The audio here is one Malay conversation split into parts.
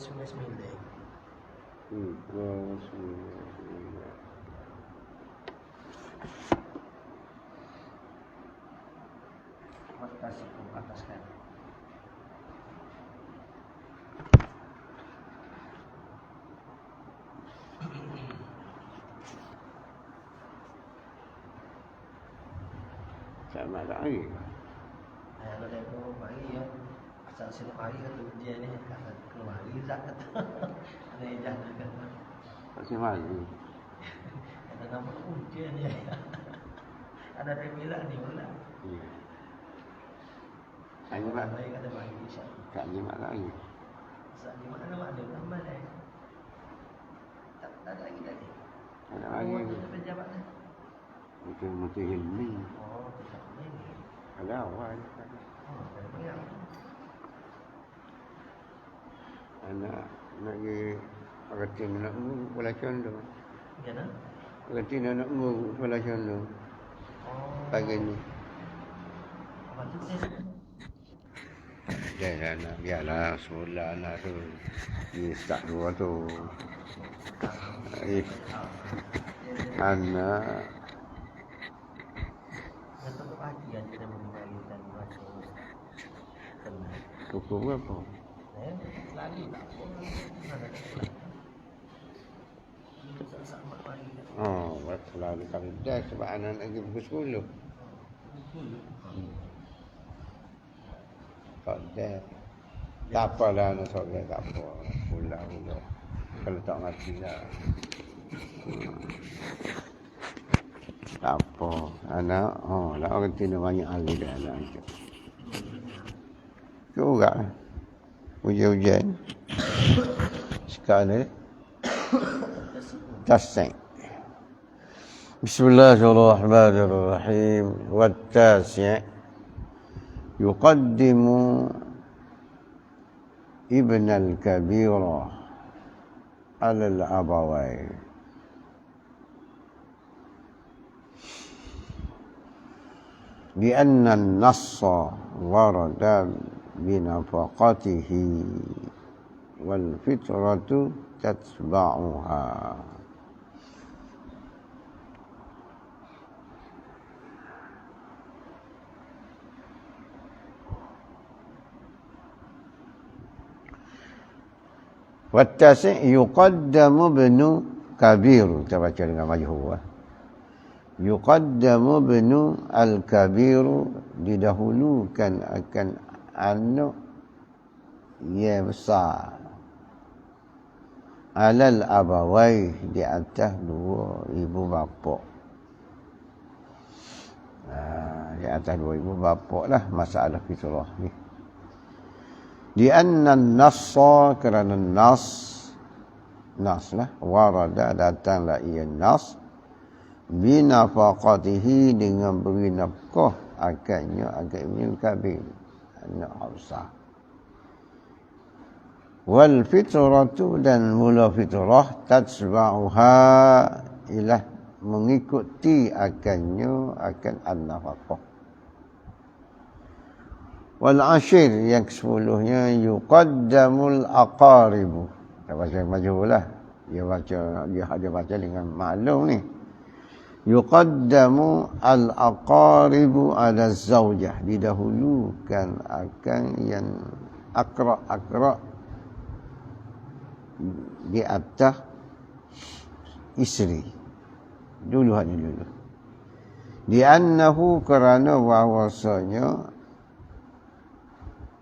sembilan. Kasih ke atas kan. Sama lagi. Kalau dia tu mari ya. Asal sini mari tu dia ni kata keluar Rizak kata. Ada ejak kata. Masih mari. Kata nama dia ni. Ada remila ni pula. Iya. Hanya mak Baik kata mari insya-Allah. tak nyimak lagi. Saat ni mana ada tambah dah. Tak ada lagi tadi. Ada lagi. Pejabat ni. Itu mesti ilmi. Oh, tak ni. Ada awal. Oh, banyak. Anak nak pergi kerti nak bola condong. Gimana? Kerti nak bola condong. Oh. Pagi ni. Apa tu dia? Dia nak biarlah sekolah anak tu. Dia start dua tu. Anak Untuk pagi kan kita mengenalikan baca tenang. pukul berapa? Selalu tak pun ada kelas. Sama pagi. Oh, selalu kami dah sebab anak lagi pukul 10. Tak dah. Tak apalah anak seorang tak apa. Pulang. Kalau tak mati lah. Tak apa. Anak, lah orang tina banyak ahli dah anak itu. Juga lah. Hujan-hujan. Sekarang ni. Tasik. Bismillahirrahmanirrahim. Wattasi' yuqaddimu ibn al-kabira ala al-abawain. لأن النص ورد بنفقته والفطرة تتبعها. Wattasi' yuqaddamu ibnu kabir. Kita baca dengan majhul. Yuqaddamu ibnu al-kabir, didahulukan akan anak yang besar. Alal abawai, di atas dua ibu bapa. Di atas dua ibu bapa lah masalah fitrah ni. Di anna an-nassa, kerana nas lah, warada datanglah ia nas binafaqatihi, dengan beri nafkah akannya akan Ibnul Kabir, anak Hafsah. Wal fitratu, dan mula fitrah, tatsba'uha, ialah mengikuti akannya akan an-nafaqah. Wal ashir, yang ke-10-nya yuqaddamul aqaribu. Kita baca majhul lah. Dia ada baca dengan maklum ni. Yuqaddamu al-aqaribu ala zaujah, didahulukan akan yang akra di atas isteri. Dulu. Di annahu, kerana bahawasanya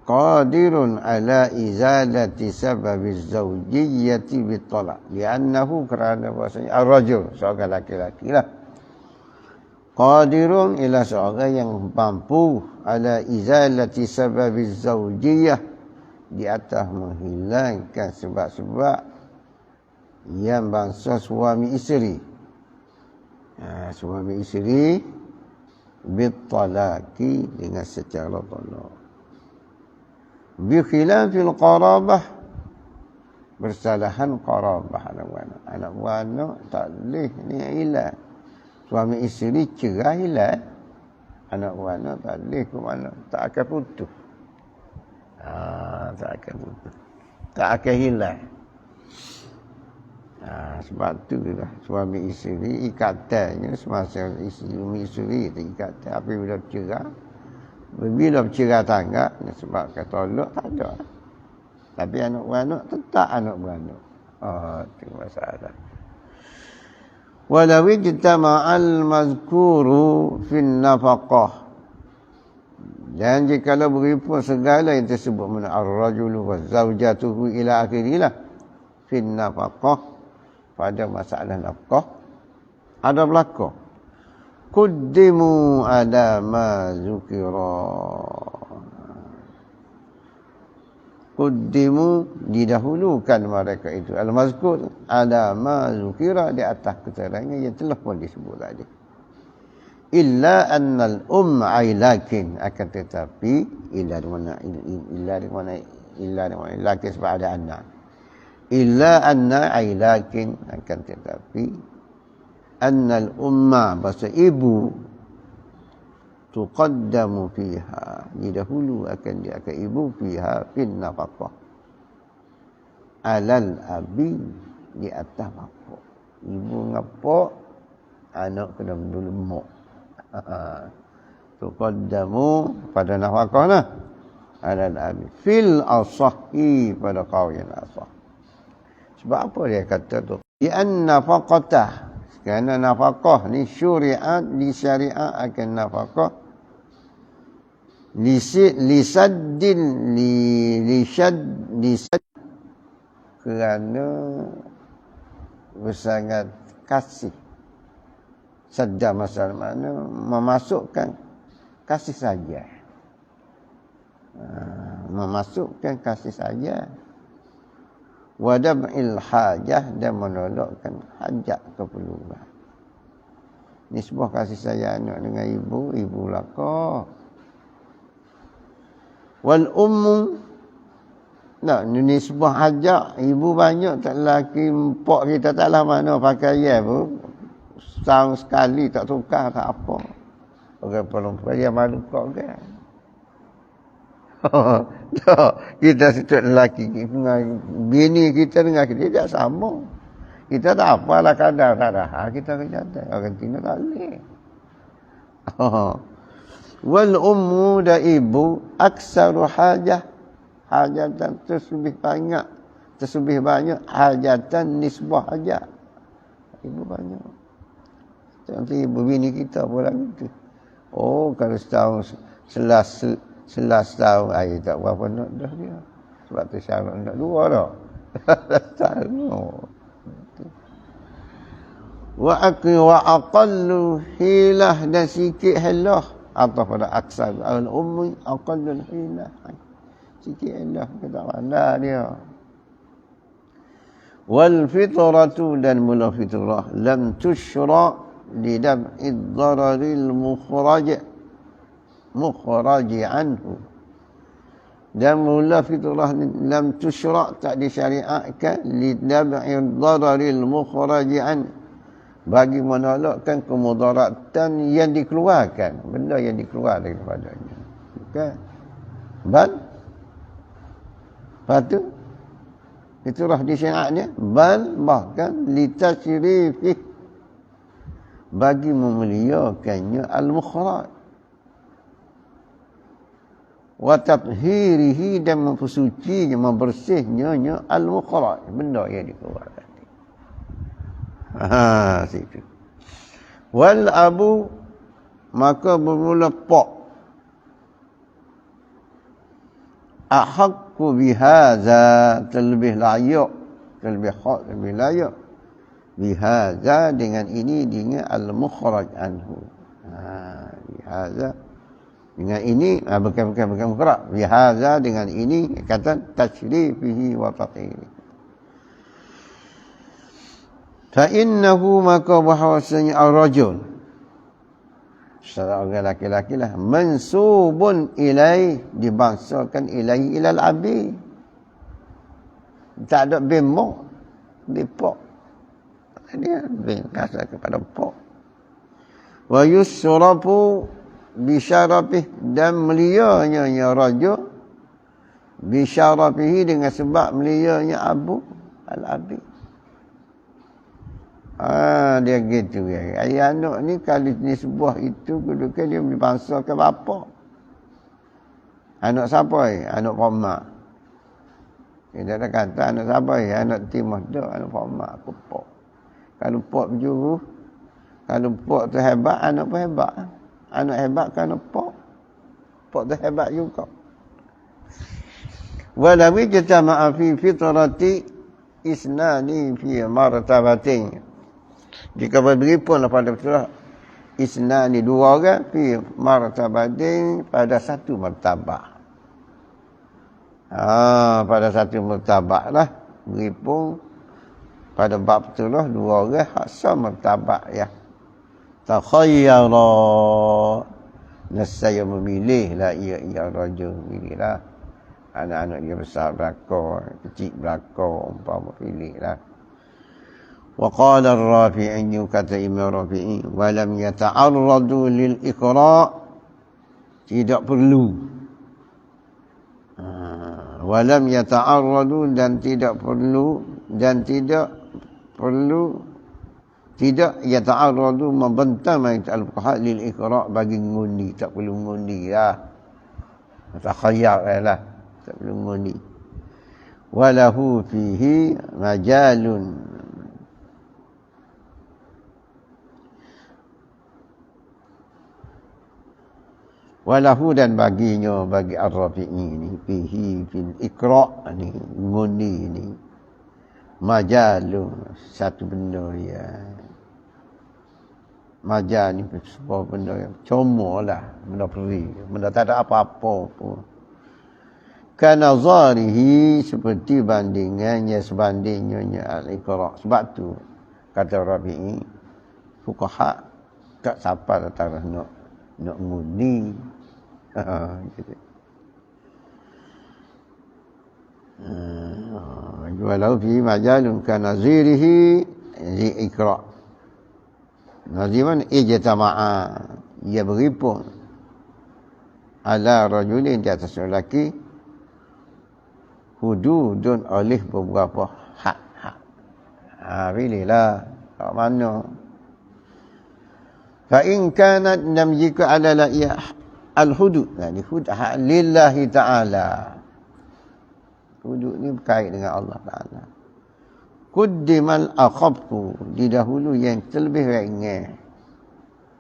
qadirun ala izalati sababi zawjiyyati bitalaq. Li'annahu, kerana bahasanya ar-rajul, seorang laki-laki lah. Qadirun, ila seorang yang mampu ala izalati sababi zawjiyyah, di atas menghilangkan sebab-sebab yang bangsa suami isteri. Suami isteri bitalaqi, dengan secara talaq. Bi khilafil qarabah, bersalahan qarabah, anak buah tak boleh ni hilang. Suami isteri cerai hilang, anak buah tak boleh ke mana, tak akan putus. Tak akan putus. tak akan hilang. Sebab tu lah suami isteri ikatannya semasa suami isteri itu ikatan. Apabila bercerai, bila bercerai tangga, sebab kata tolak tak ada. Tapi anak beranak tetap anak beranak. Itu masalah. Walau ijtama'al mazkuru fin nafaqah. Dan jikalau berhimpun segala yang tersebut mana ar-rajulu wa zawjatuhu ila akhirilah fin nafaqah, pada masalah nafkah ada berlaku quddimu ala ma zukira, quddimu didahulukan mereka itu al-mazkur ala ma zukira, di atas keterangan yang telah pun disebut tadi. Illa annal ailakin, akan tetapi illa di mana lakin sebab ada anak. Illa anna ailakin, akan tetapi annal bahasa ibu tuqaddamu fiha, didahulu akan ibu fiha fin nafaqah alal abi, di atas bapa. Ibu ngapak, anak kena dulu mak. Tuqaddamu pada nafaqah lah alal abi fil asahi, pada qaul yang asah. Sebab apa dia kata tu? Di an-nafaqatah, kerana nafaqah ni syariat, di syariat akan nafaqah lisaddin lisad kerana bersangat kasih. Sadda masalah mana memasukkan kasih saja. Memasukkan kasih saja. Wadab'il hajah, dan menolakkan hajat keperluan. Nisbah kasih sayang anak dengan ibu laka. Wal nisbah hajat, ibu banyak tak laki mpok kita taklah mana pakaian pun. Setahun sekali tak tukar tak apa. Orang perempuan dia malu kok kan. Kita situ lelaki dengan bini kita dengan kita tidak sama. Kita tak apalah kadar tak ada. Kita kejadian orang Cina tak boleh. Wal da ibu aksaru hajah, hajatan tersebih banyak hajatan nisbah hajat. Ibu banyak. Nanti ibu bini kita pula gitu. Kalau setahun selas tahun air tak berapa nak dah dia. Sebab tu syarat nak dua dah. Wa aqallu hilah, dan sikit hilah atau pada aksar al-ummi aqallu hilah. Sikit hilah kita mana dia. Wal fitratu, dan mula fitrah lam tusyra lidam'i ad-dararil mukhraj anhu, dan mula fitrah lam tusyra, tak disyariatkan lidam'i ad-dararil mukhraj anhu, bagi menolakkan kemudaratan yang dikeluarkan, benda yang dikeluarkan daripadanya. Bukan patu fitrah disyariatnya, bahkan litasyrifih, bagi memuliakannya al-mukhraj wa tathhirihi, dan mempersucinya, membersihnya al-mukhraj, benda yang dikeluarkan. Situ. Wal abu, maka bermula pak, ahakku bihaza, terlebih layak, terlebih hak, terlebih layak bihaza, dengan ini, dengan al-mukhraj anhu. Bihaza, dengan ini, bukan mukhraj, bihaza, dengan ini, kata tashrifihi wa tathhirihi. Fa innahu, maka bahawasanya ar-rajul, seorang laki-laki lah, mansubun ilaih, dibangsakan ilaih ilal abi, tak ada bimok di pok, dia bingkasa kepada pok. Wa yusrafu bisyarafih, dan melianya ya rajul bisyarafihi dengan sebab melianya Abu Al-Abi. Dia gitu ya. Ayah anak ni kalau nisbah itu kedudukan dia berbangsa ke bapa. Anak siapa ya? Anak Pak. Kita dah kata anak siapa ya? Anak timah dah, anak Pak aku Pak. Kalau Pak berjuru, kalau Pak tu hebat, anak pun hebat. Anak hebat kan Pak. Pak tu hebat juga. Walawi kita ma'afi fitrati isnani fi martabatin. Jika berdiri pun pada fitrah isnani dua orang fi martabatin pada satu martabah. Pada satu martabah lah. Beri pun pada bab tu lah dua orang hak martabah ya. Takhayyara. Nasaya memilih lah ia rajul memilih lah. Anak-anak dia besar belakang, kecil belakang, umpama pilih lah. Wa qala ar-Rafi'i, kata Imam Rafi'i, wa lam yata'arradu lil iqra', tidak perlu. Wa lam yata'arradu dan tidak perlu tidak yata'arradu membentang al-fuqaha lil iqra' bagi ngundi, tak perlu ngundi lah. Takhayyar lah. Tak perlu ngundi. Walahu fihi majalun. Walahu dan baginya, bagi Ar-Rafi'i ni, fihi fil iqra' ni, ngundi ni, majalun, satu benda ya. Majal ni sebuah benda yang comel lah, benda peri, benda tak ada apa-apa pun. Kana zarihi, seperti sebandingnya al-iqra'. Sebab tu kata Rabi'i, fuqaha tak siapa tak nak ngundi. Gitu. Walau fi majalun kana zirihi li iqra'. Naziman ijtama'a, ia berhimpun ala rajulin, di atas lelaki, hududun oleh beberapa hak-hak. Pilihlah kat mana. Fa in kanat nam jika adalah ia al-hudud, hudud hak lillahi ta'ala. Hudud ni berkait dengan Allah Ta'ala. Quddimal akhaffu, didahulu yang terlebih ringan.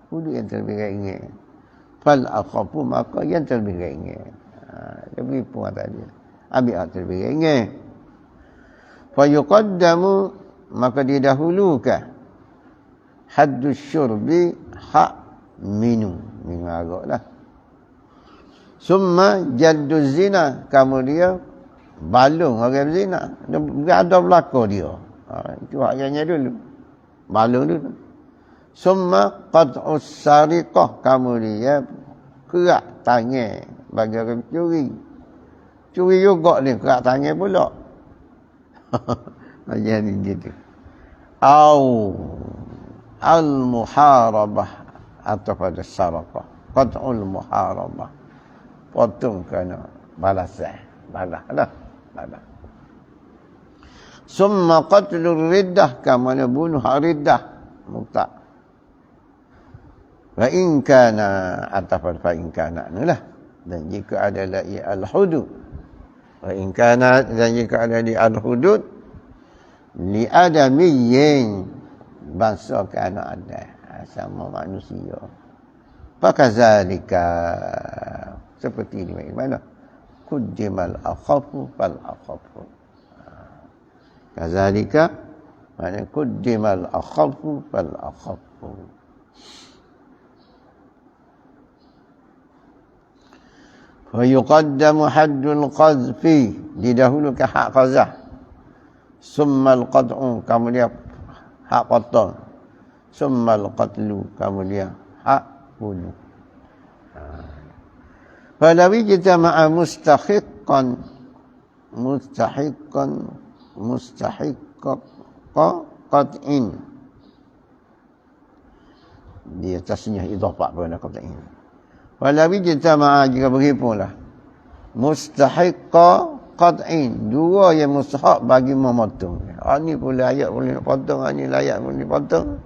Hudud yang terlebih ringan. Fal akhaffu, maka yang terlebih ringan. Dia beri pun tadi. Ambil hak terlebih ringan. Fa yuqaddamu, maka didahulukan haddus syurbi, hak minum arak lah. Summa jaddu zina, kemudian balung orang zina. Ada belakang dia. Itu haknya dulu. Balung dulu. Summa qat'us sariqah, kemudian kerak tangan bagi orang curi. Curi juga ni kerak tangan pula. Macam ni gitu. Au al-muharabah, atau pada saraqah. Qat'ul muharabah, potong kena balasan. Balas lah. Balas. Summa qatlur riddah, kamana bunuh riddah, murtad. Wa in kana, atafal fa in kana lah. Dan jika adalah al-hudud. Wa in kana, dan jika ada di al-hudud li adamiyyin, bangsa ke anak ada, sama manusia. Fakazalika, seperti ini bagaimana? Quddimal akhafu fal akhafu. Kazalika, maknanya quddimal akhafu fal akhafu. Fa yuqaddamu haddul qadhfi, didahulukan hak qazah. Summa al-qad'u, kemudian hak potong. Summa al-qatlu, kemudian hak bunuh. Falawi kita ma'a mustahiqqan qat'in. Dia tasniah idhafah pada qat'in. Falawi kita ma'a, jika berhimpunlah mustahiqqa qat'in, dua yang mustahak bagi memotong. Ni boleh ayat boleh potong, ni layak boleh potong.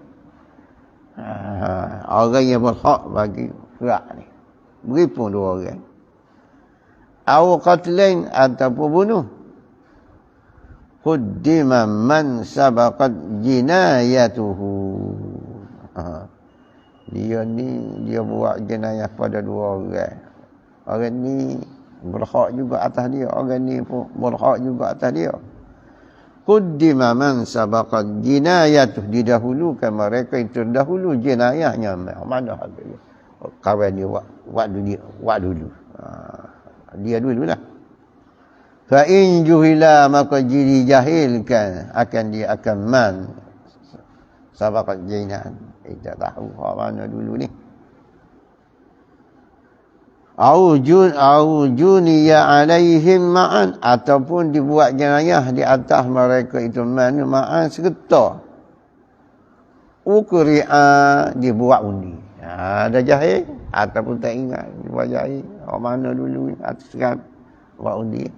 Orang yang berhak bagi gerak ni beri pun dua orang. Au qatlain, ataupun bunuh. Quddima man sabaqat jinayatuhu. Dia ni dia buat jenayah pada dua orang. Orang ni berhak juga atas dia, orang ni pun berhak juga atas dia. Quddima man sabaqat jinayatuh, didahulukan mereka itu dahulu jenayahnya. Mana hal dia? Kawan dia buat dulu. Dia dululah. Fa in juhila, maka jiri jahilkan akan dia akan man sabaqat jinayah. Tak tahu mana dulu ni. Au juniya alaihim ma'an, ataupun dibuat jenayah di atas mereka itu man ma'an serta. Ukri'a, dibuat undi. Ada jahil ataupun tak ingat dibuat jahil. Mana dulu atas sekarang buat undi.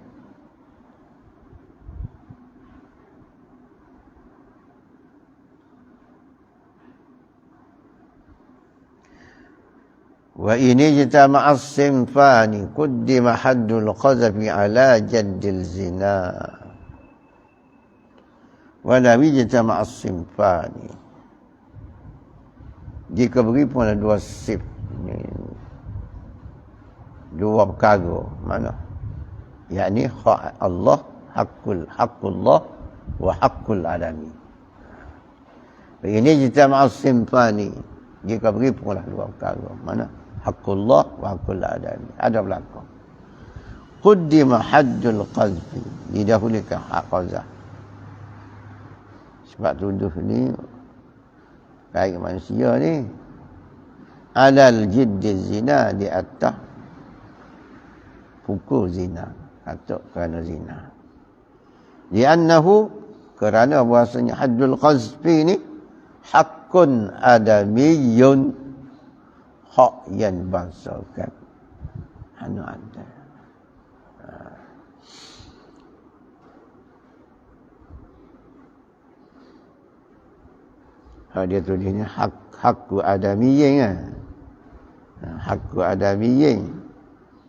Wa ini jitama as-sinfani quddima haddul qazafi ala jaddil zina. Wa la jitama as-sinfani, jika beri pun ada dua sif ni, dua perkara. Mana? Yakni hak Allah, haqqullah wa haqqul adami. Ini jitama as-sinfani, jika beri pun ada dua perkara. Mana? Haqqullah wa haqqul adami. Ada belakang. Quddima haddul qazfi, didahulukan hak qazah. Sebab tuduh ni baik manusia ni alal jiddi zina, di atas pukul zina atau kerana zina. Li'annahu, kerana bahasanya haddul qazfi ni haqqun adamiyyun, hak yang bangsakan anu ada. Dia tulisnya hakku adamiyyin kan. Hakku adamiyyin,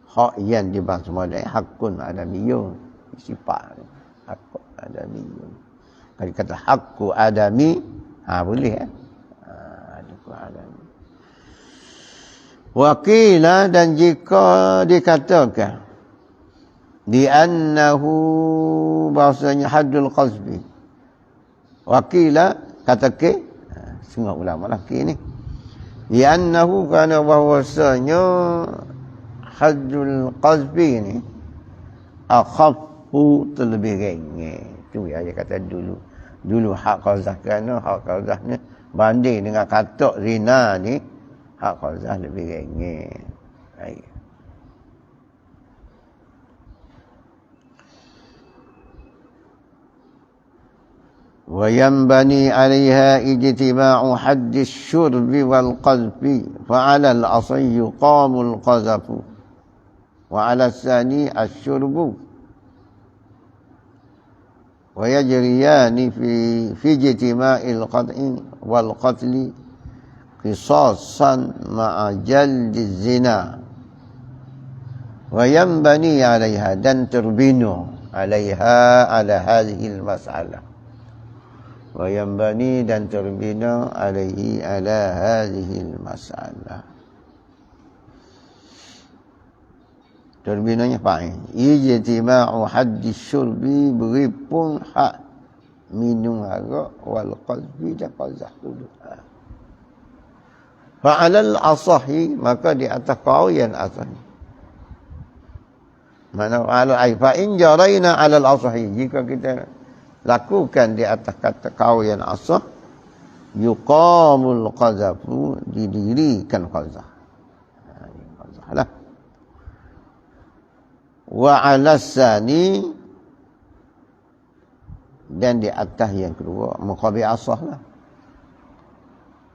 hak yang dibangsa manusia, hakun adamiyyun, sifat hakku adamiyyun. Kalau kata hakku adami, boleh kan. Hakku adami. Wakila, dan jika dikatakan di annahu, bahasanya haddul qazfi. Wakila, kata ke setengah ulama laki ni, di annahu, kerana bahwasanya haddul qazfi ni akhaffu, terlebih ringan. Tu ya dia kata dulu hak qazah, kerana hak qazah ni banding dengan katak zina ni, hak qazah lebih ringan. Baik. Wa yanbani 'alaiha ijtima'u haddi asy-syurbi wal qazfi, fa 'ala al-asli yuqamu al-qazafu wa 'ala as-sani asy-syurbu wa yajriyani fi ijtima'il qat'i wal qatli qisasan ma'a jaldi zina. Wa yanbani 'alaiha, dan terbina 'alaiha, ala hadhihi al-mas'alah. Wa yanbani, dan terbina 'alaihi, ala hadhihi al-mas'alah. Terbinanya fa'il. Ijtima'u haddi syurbi, beri pun hak minum arak, wal qazfi, dan qazah dulu. Fa'alal asahi, maka di atas kawian asahi. Mana fa'in jaraina alal asahi, jika kita lakukan di atas kata kawian asah, yuqamul qazafu, didirikan qazah. Qazah lah. Wa alasani, dan di atas yang kedua muqabil asah lah.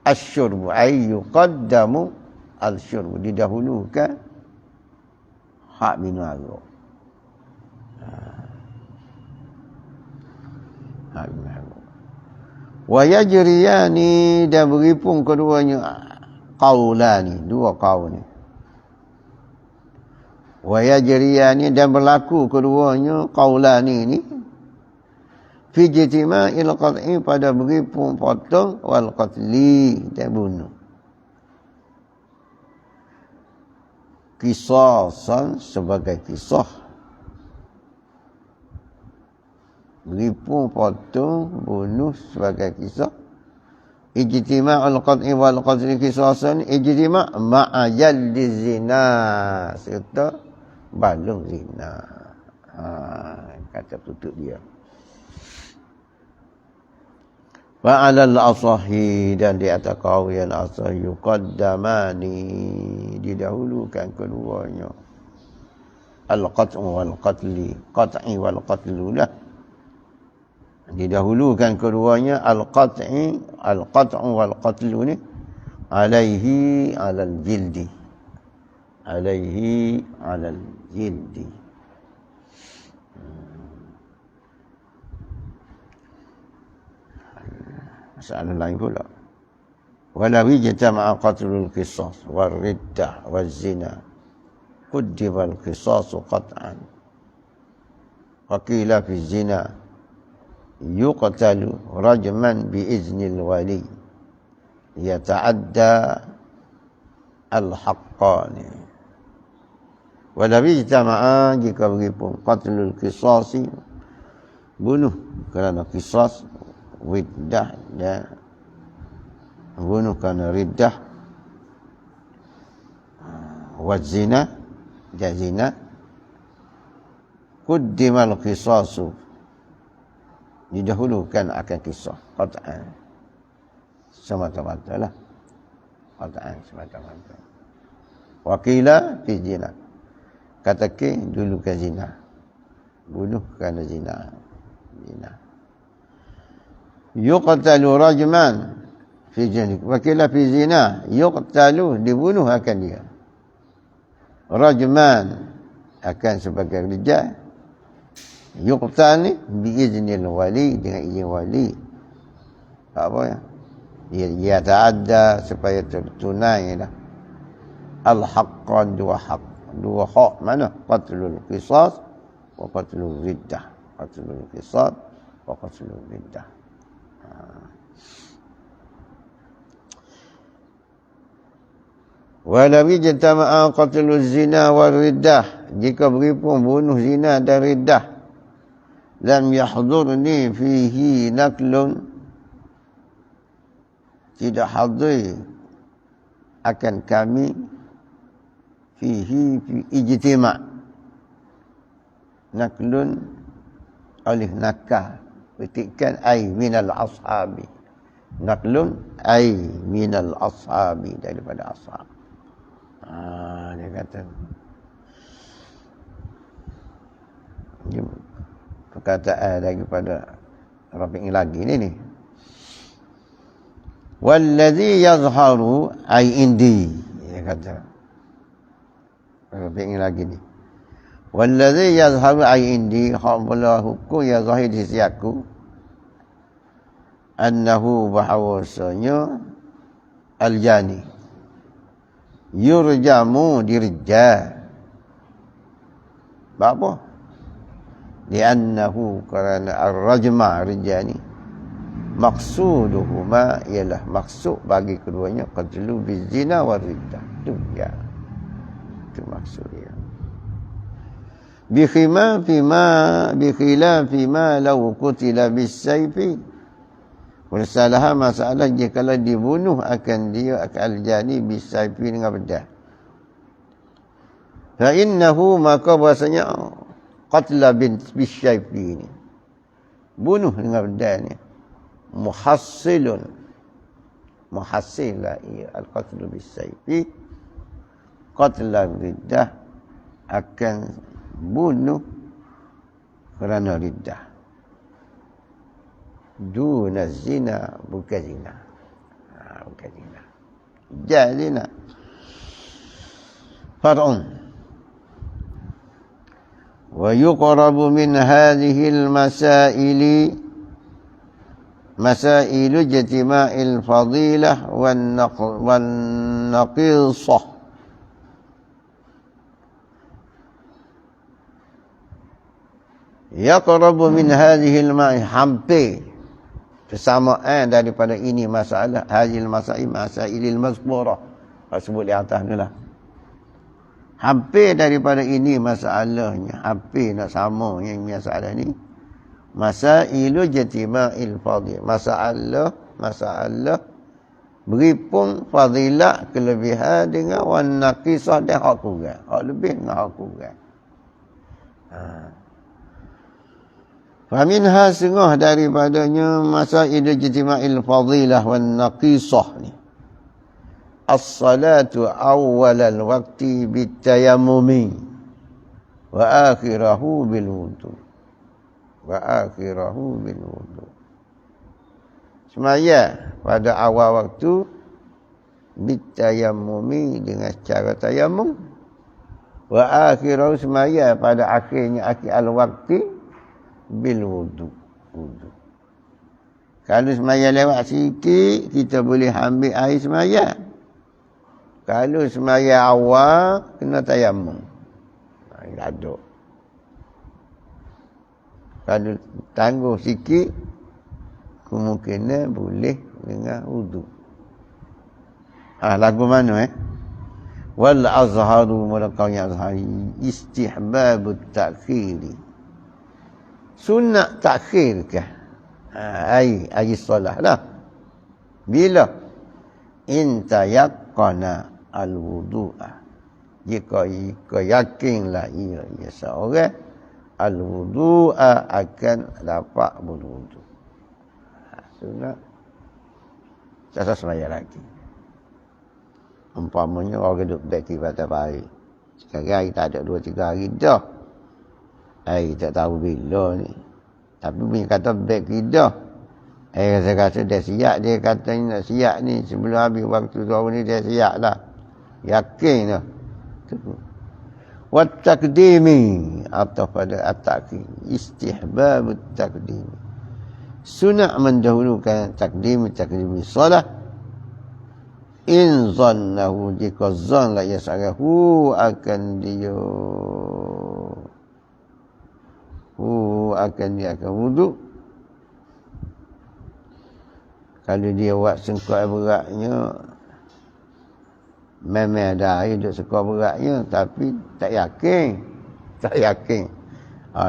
Asyurbu, ay yuqaddamu al-syurbu, didahulukan hak minum arak. Wa yajriyani, dan beripung keduanya qaulani, dua qaul ni. Wa yajriyani, dan berlaku keduanya qaulani ni fi ijtima'il qat'i, pada beripung potong, wal qatli, dan bunuh. Kisasan, sebagai kisah. Beripung potong, bunuh sebagai kisah. Ijtima'ul qat'i wal qatli kisasan, ijtima' ma'a jaldi zina, serta balung zina. Kata tutup dia. Wa 'alal asahi, dan di atas kaul yang asah, yuqaddamani, didahulukan keduanya. Al-qat'u wal qatli, qat'i wal qatlu lah. Didahulukan keduanya, al-qat'u wal qatlu ni, alaihi 'alal jildi. Alaihi 'alal jildi. Masalah lain pula. Walau ijtama'a qatlul qisas wal riddah wal zina, qaddima al qisas qat'an. Wa qila fi zina yuqtalu rajman bi iznil wali, yata'adda al haqqani. Walau ijtama'a, jika berhubung qatlul qisasi, bunuh kerana qisas, riddah, dan bunuh kerana riddah, wa zina, dan zina, quddimal qisasu, didahulukan akan kisah, qat'an, semata-mata lah, qat'an, semata-mata. Wakila fi zina, katakan dulukan zina, bunuh kerana zina. Yuqtalu rajman fi zina, wakila fi zina, yuqtalu, dibunuh akan dia. Rajman, akan sebagai rijal. Yuqtal ni biiznil wali, dengan izin wali. Apa ya? Dia ta'adda, supaya tertunai dah. Al-haqqan, dua hak. Mana? Qatlul qisas wa qatlul riddah. Qatlul qisas wa qatlul riddah. Walau ijtama'a qatlul zina wal riddah, jika berhubung bunuh zina dan riddah, lam yahdurni fihi naklun, tidak hadir akan kami fihi fi ijtima', naklun oleh nakal, petikan ay minal ashabi, naklun ay minal ashabi, daripada ashab. Dia kata dia perkataan daripada Rafi'i lagi ni. Wallazi yazharu ay indi, dia kata Rafi'i lagi ni. Wallazi yazharu ay indi, khabala hukum ya zahir di sisi aku, annahu, bahawasanya al-jani yurjamu, dirja. Apa? Liannahu, kerana ar-rajma, rijal ni, maqsuduhuma, ialah maksud bagi keduanya qatlu bizina wa riddah. Itu ya, itu maksud dia. Bikhilafi ma law qutila bisayfi, masalah jikalau dibunuh akan dia, akan al-jani bisayfi, dengan pedang. Fa innahu, maka bahasanya qatla bisayfi ni, bunuh dengan pedang ni, muhassil lah ia al-qatlu bisayfi, qatla riddah, akan bunuh kerana riddah. Duna zina, bukan zina. Bukan zina. Jahil zina. Far'un. Wa yuqrabu min hadhihi al-masaili, masailu jatima'il fadilah wan naqisah. Yaqrabu min hadhihi al-ma'i, hampir persamaan daripada ini masalah hadhil masailil mazkurah sebut di atas ni lah. Hampir daripada ini masalahnya, hampir nak sama yang masalah ni. Masailu jatima'il fadil, masalah beripung fadilat kelebihan dengan wan naqisah dan hak kurang, hak lebih dengan hak kurang. Faminha sengah daripadanya masailu jatima'il fadilah wan naqisah ni. As-salatu awwalal waqti bitayammumi wa akhirahu bil wudu. Semaya pada awal waktu bitayammumi dengan cara tayammum, wa akhirahu semaya pada akhirnya akhir al-waqti bil wudu. Kalau semaya lewat sikit kita boleh ambil air semaya. Kalau semaya awal kena tayammum. Aduk. Kalau tangguh sikit, kemungkinan boleh dengan wudu. Lagu mana Wal azharu mulaqaw azhari istihbabut ta'khiri. Sunat takhir kah? Ai solah lah. Bila inta yaqana al-wudu'a. Jika yakinlah ia seorang al-wudu'a akan dapat berwudu. Sunat tak semaya lagi. Umpamanya orang duduk beki pada pagi. Sekarang hari tak ada 2-3 hari dah. Hari tak tahu bila ni. Tapi punya kata beki dah. Saya kata dia siap. Dia kata nak siap ni. Sebelum habis waktu tahun ni dia siap lah. Yakin lah. Wat-taqdimi atau pada at-taqdim, istihbabut taqdim. Sunat mendahulukan takdim solat. In zannahu, jika zan la yas'ahu akan dia akan wudu. Kalau dia buat sengkak beratnya, memang ada air duduk sekor beratnya, tapi tak yakin.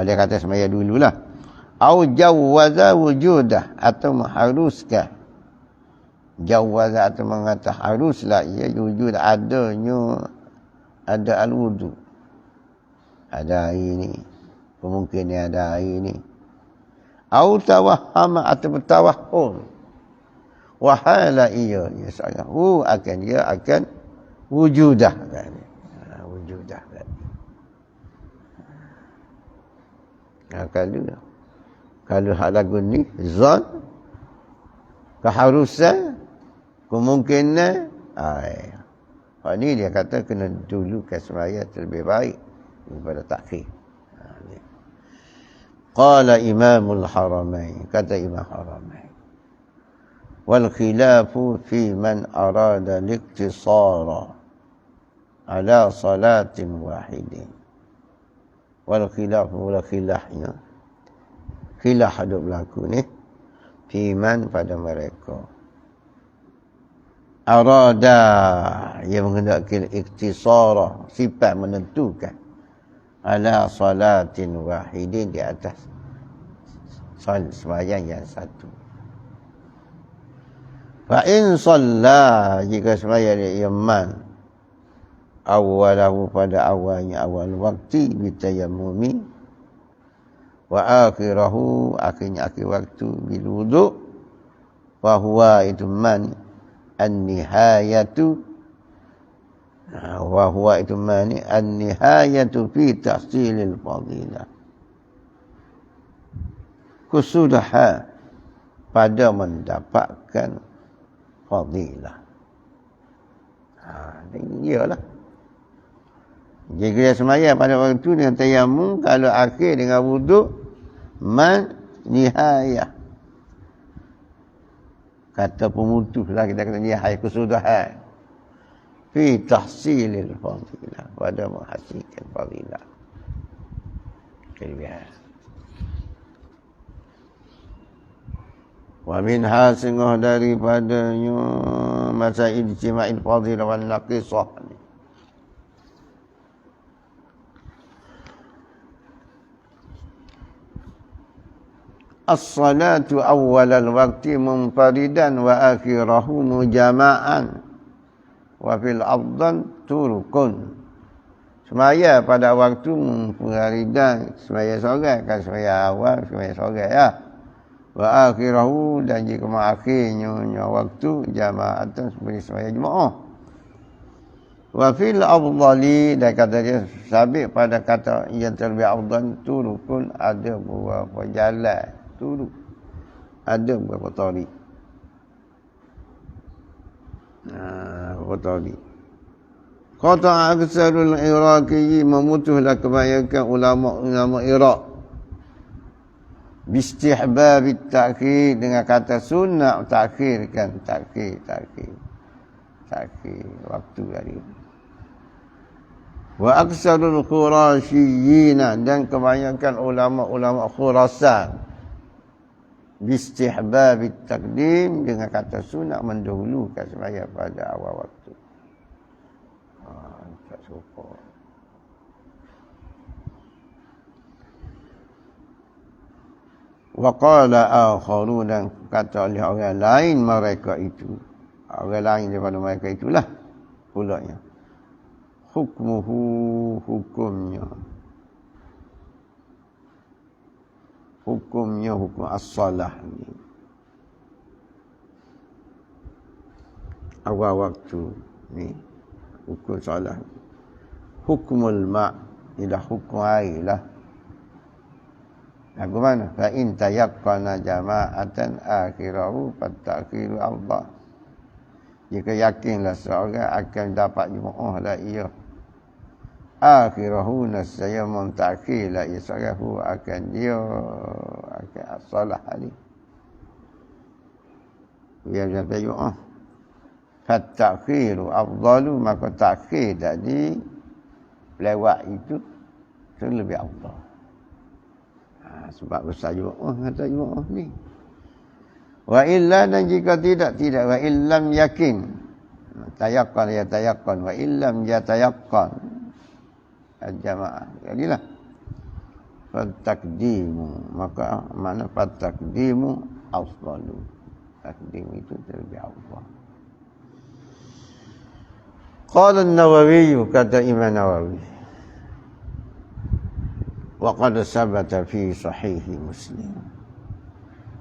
Dia kata semaya dululah. Au jawwaza wujudah, atau mengharuskan. Jawwaza atau mengata haruslah ia wujud adanya, ada al-wudu. Ada air ni. Kemungkinan ada air ni. Au tawahhama atau bertawahhum. Wahala ia yasahu akan dia akan wujudah kan. Wujudah kan. Kalau hal lagu ni zon keharusan kemungkinan hal ni dia kata kena dulukan semaya terlebih baik daripada takhir. Qala Imamul Haramain, kata Imam Haramain, wal khilafu fi man arada liktisara ala salatin wahidin. Wal khilafu wala khilahnya. Khilah ada berlaku ni. Fi man pada mereka. Arada, ia menghendaki iktisara, sifat menentukan. Ala salatin wahidin, di atas sembahyang yang satu. Fa in shalla, jika sembahyang dia iman awalahu pada awalnya awal waktu bitayammumi wa akhirahu akhirnya akhir waktu bil wudu fa huwa itu man an-nihayatu wa huwa itu man an-nihayatu fi tahsilil fadilah. Kusudah pada mendapatkan fadilah. Iyalah. Jika dia semaya pada waktu dengan tayammum, kalau akhir dengan wuduk, man nihayah. kata pemutuslah kita kata dia hai kesudahan fi tahsilil fadilah, pada menghasilkan fadilah kelebihan. Wa minha sengah daripadanya masail ijtima'il fadilah wan naqisah. As-salatu awwalal waqti munfaridan wa akhirahu mujama'an wa fil afdal turukun. Semaya pada waktu munfaridan, semaya solat kan semaya awal, semaya solat ya. Wa akhirahu, dan jika akhirnya waktu jama'atan seperti semaya jemaah. Wa fil afdali, dan kata dia sabit pada kata yang terlebih afdal turukun, ada beberapa jalan turuk, ada beberapa tarik. Beberapa tarik. Qata'a aksarul Iraqi, memutuslah kebanyakan ulama-ulama Iraq bistihbab at-ta'khir, dengan kata sunnah takhirkan, takhir waktu tadi. Wa aksarul Khurasiyyin, dan kebanyakan ulama-ulama Khurasan bistihbab at-taqdim, dengan kata sunnah mendahulukan sembahyang pada awal waktu. Tak suka. Wa qala akharun, dan kata oleh orang lain mereka itu, orang lain daripada mereka itulah pulanya, hukmuhu, hukumnya hukum as-salah ni awal waktu ni, hukum salah. Hukmul ma', ialah hukum air lah. Lagu mana? Fa in tayaqqana jama'atan akhirahu fatakhiru Allah. Jika yakinlah seorang akan dapat jemaah lah ia, akhirahu, nasaya muntakhir la yasrahu, akan dia akan as-salah ni biar sampai jemaah. Fatakhiru afdalu, maka takhir tadi lewat itu lebih afdal. Sebab besar jemaah kata jemaah ni. Wa illa, dan jika tidak wa illam yakin, tayaqqan ya tayaqqan, wa illam ya tayaqqan al-jamaah, jadilah fatakdimu, maka mana fatakdimu afdalu, takdim itu lebih afdal. Qala an-Nawawi, kata Imam Nawawi, wa qad sabata fi sahih Muslim,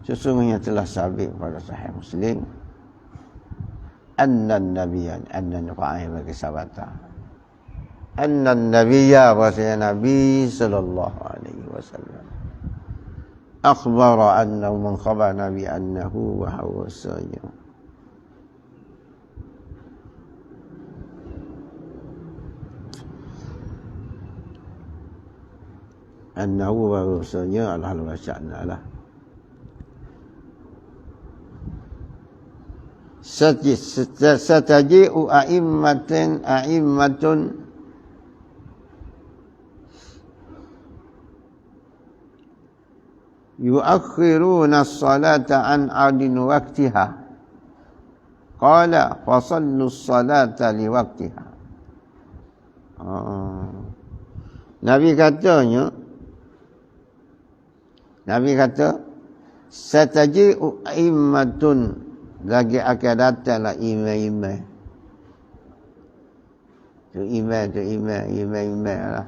sesungguhnya telah sabit pada sahih Muslim, anna an-nabiyyan, anna nuqa'ih bagi sabata, anna an-nabiyya, bahasanya Nabi sallallahu alaihi wasallam, akhbara annahu, man khabar Nabi annahu, bahawasanya annahu, bahawasanya al-hal wa sya'na lah, sataji'u a'immatun yuakhiruna as-salata an adin waqtiha, qala fasallu as-salata li waqtiha. Nabi kata sataji'u a'immatun, lagi akan datanglah imam-imam. Imam lah.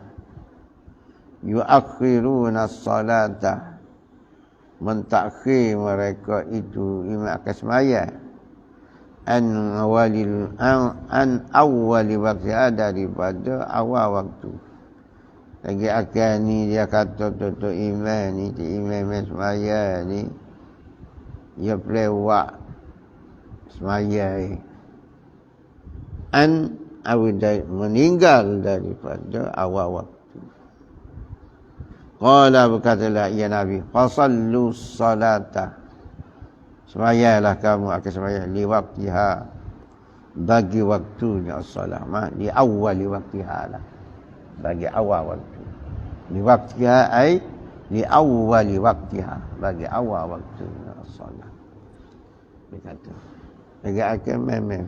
Yuakhiruna as-salata, mentakhir mereka itu, imam akan sembahyang, an awwali waktu, daripada awal waktu. Lagi akan ni dia kata tutup imam ni, imam sembahyang ni, dia pelewak sembahyang, an awal, meninggal daripada awal waktu. Qala, berkatalah ya Nabi, fasallu salata, Semayalah kamu akan sembahyang li waqtiha, bagi waktunya as-salah. Di awal waqtiha lah, bagi awal waktu. Li waqtiha ai li awal waqtiha, bagi awal waktunya as-salah. Dia kata lagi akan memang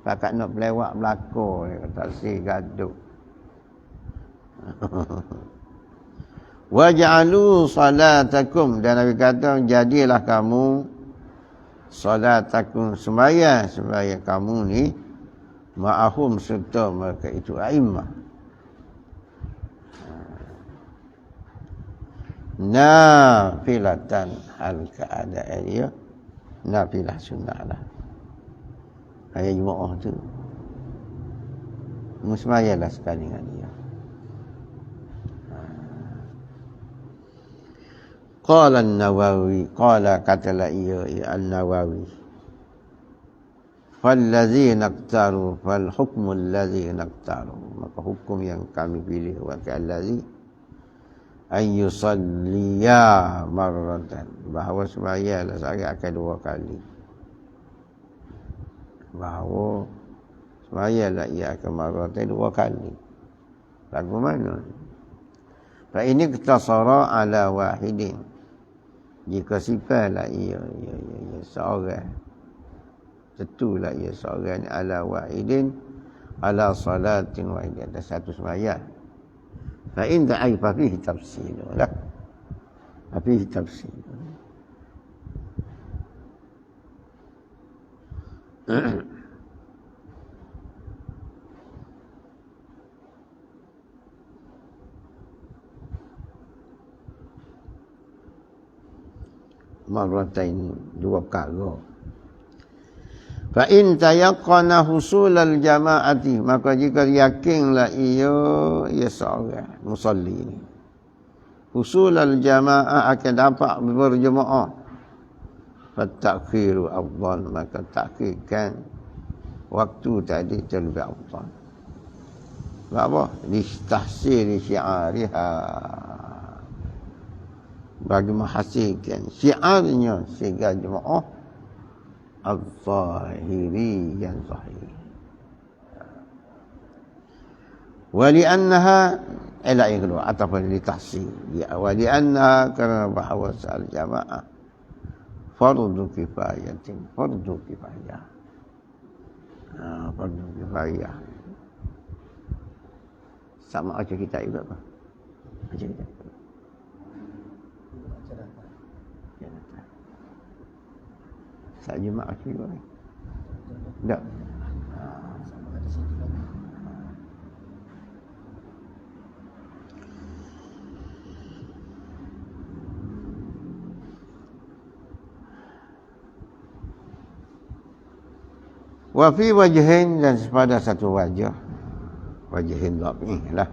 pakat nak pelewak belakang, dia kata si gaduh. Waj'alu salatakum, dan Nabi kata jadilah kamu salatakum, sembahyang kamu ni ma'ahum, serta mereka itu a'immah, nafilatan, hal keadaan dia nafilah, sunnah lah. Ayat Jumaat tu sembahyanglah sekali dengan dia. Qala an-Nawawi, qala katalah ia an-Nawawi, fallazi naqtaru fal hukmu allazi naqtaru, maka hukum yang kami pilih wa kallazi ay yusalliya marratan, bahawa sembahyanglah sehari akan 2 kali, bahawa sembahyanglah ia akan marratan 2 kali. Lagu mana? Fa ini iktasara ala wahidin, jika sifatlah ia seorang, tentulah ia seorang ala wahidin, ala salatin wahidin, ada satu sembahyang. Fa in da'ifa fihi tafsil lah, fihi tafsil. Marratain, 2 perkara. Fa in tayaqqana husulal jama'ati, maka jika yakinlah ia seorang musalli ni husulal jama'ah, akan dapat berjemaah, fatakhiru afdal, maka takhirkan waktu tadi terlebih afdal. Sebab apa? Listahsiri syi'ariha, bagi menghasilkan syiarnya sehingga jemaah al-zahiri, yang zahir. Wali annaha ila yang kedua ataupun ditahsil, wali annaha, kerana bahawa al-jamaah fardu kifayatin, fardu kifayah, fardu kifayah. Sama aja kita juga apa? Aja kita. Saat Jumaat juga ni. Tak. Wa fi wajhin, dan pada satu wajah, wajhin dhabi lah.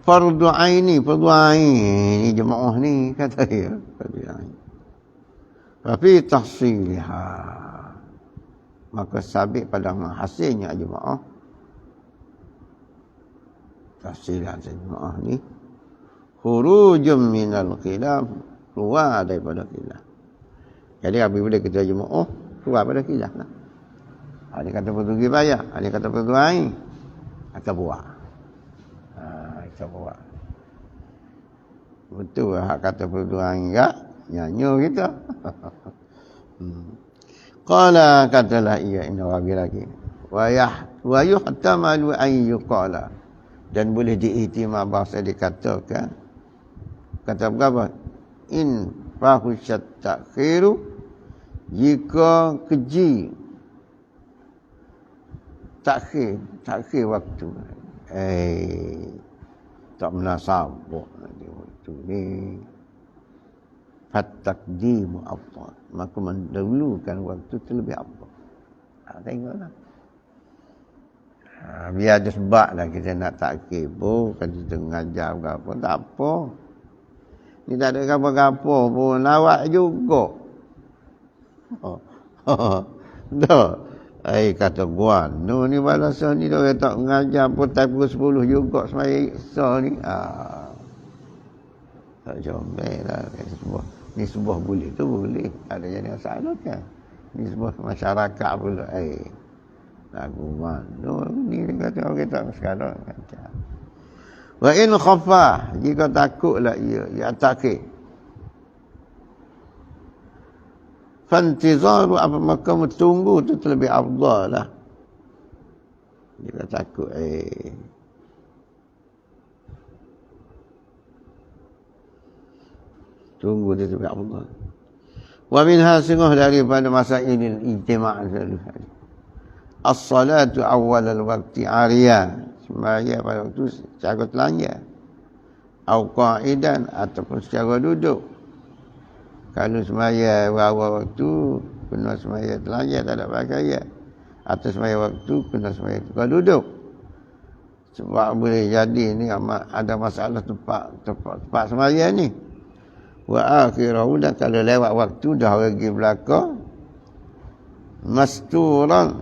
Fardu aini, fardu aini jemaah ni kata dia, fardu aini. Tapi tahsilha, maka sabit pada hasilnya jemaah, tahsilnya jemaah ni khurujum minal khilaf, keluar daripada khilaf. Jadi apabila kita jemaah keluar pada khilaf lah. Ada kata fardu kifayah, ada kata fardu ain, kata buat. Kita buat. Betul hak kata fardu ain enggak? Nyanyo kita. Qala, katalah ia, inna wabi lagi. Wa yuhtamalu an yuqala, dan boleh diihtimal bahasa dikatakan, kata berapa? In fahusyat takhiru, jika keji takhir waktu, tak menasabuk nanti waktu ni, at-taqdimu afdal, maka mendahulukan waktu terlebih afdal. Tengoklah. Biar ada sebab lah kita nak takhir pun, kan kita mengajar apa, tak apa. Ni tak ada apa-apa pun, lawak juga. Dah. Kata guan, no ni balasan ni dia tak mengajar pun pukul 10 juga semaya Isya ni. Tak comel lah semua. nisbah boleh tu boleh. Ada jadi masalah kan. Nisbah masyarakat pula. Lagu mana ni kata orang kita sekarang macam. Wa in khafa, jika takutlah ia takhir. Fantizaru apa maka tunggu tu terlebih afdal lah. Jika takut tunggu dia terlebih afdal. Wa minha singah daripada masailil ijtima' as-salatu awal al-waqti ariyan, sembahyang pada waktu secara telanjang, atau qa'idan ataupun secara duduk. Kalau sembahyang awal waktu kena sembahyang telanjang tak ada pakaian, atau sembahyang waktu kena sembahyang secara duduk. Sebab boleh jadi ni ada masalah tempat sembahyang ni. Wa akhirahu, dan kalau lewat waktu dah pergi belakang, masturan,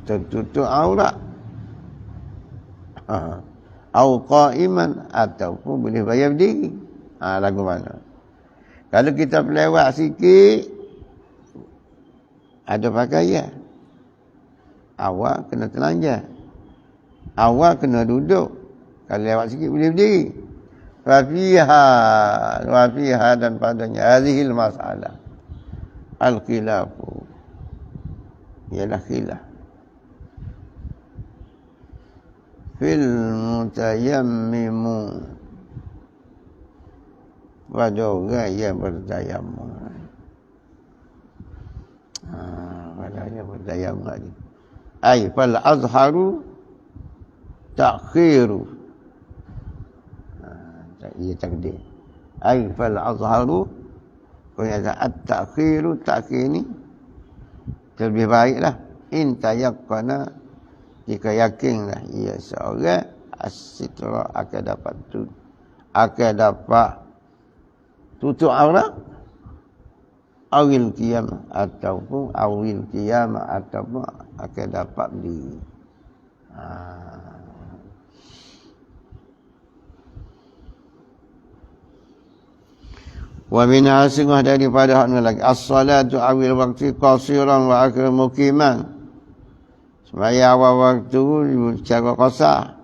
tertutup aurat, au qa'iman, ataupun boleh bayar berdiri. Lagu mana? Kalau kita pelewat sikit, ada pakaian, awal kena telanjang, awal kena duduk. Kalau lewat sikit boleh berdiri. Wafiha dan padanya hadhil masalah al-khilafu, ialah khilaf fil mutayammimu, pada orang yang bertayammum. Pada yang bertayammum tadi. Ai fal azharu ta'khiru. Ia takdir. Ai fal azharu, kaya at-ta'khiru, ta'khir ni lebih baiklah in tayaqqana, jika yakinlah ia seorang as-sitra akan dapat tutup aurat, awil qiyam ataupun akan dapat berdiri. Wa min hasingah daripada hak lagi as-salatu awil waqti qasiran wa akhir muqiman, sembahyang awal waktu secara qasar,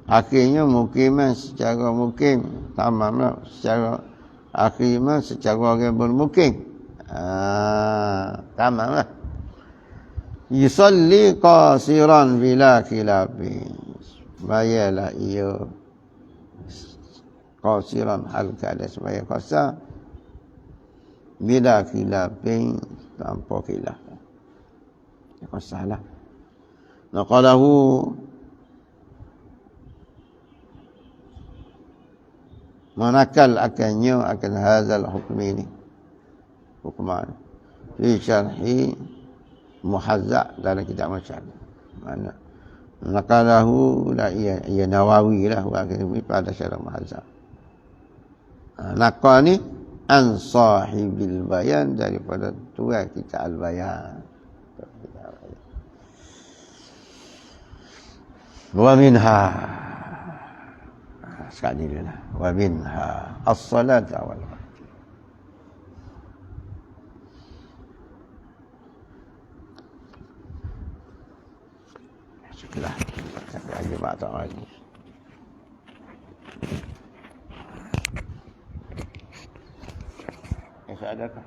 akhirnya muqiman secara mukim, tamamlah secara akhirnya secara orang bermukim. Tamamlah. Yusalli qasiran bila khilafi, sembahyanglah ia qasiran hal keadaan sembahyang qasar bila khilafin, tanpa khilaf. Qasarlah. Naqalahu manakal akannya akan hazal hukum ini, hukuman fi syarhi muhazzaq dalam kitab masyarakat. Mana naqalahu la ia Nawawi lah wa pada syarah muhazzaq. Naqal ni an sahibil bayan, daripada tuan kita al-bayan. Wa minha, sekali dulu lah, wa minha as-salat awal waktu. Syukurlah, sampai lagi mak tak lagi. Adakah?